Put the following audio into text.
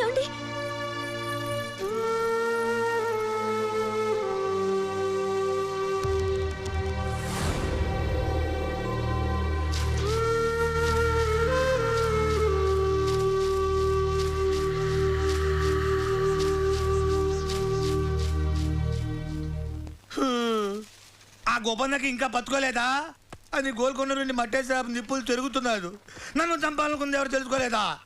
ఏమండి? ఆ గోపన్నకి ఇంకా బతుకోలేదా? అది గోల్కొండ నుండి మట్టేశ్వర నిప్పులు తిరుగుతున్నాడు. నన్ను చంపాలనుకుంది ఎవరు తెలుసుకోలేదా?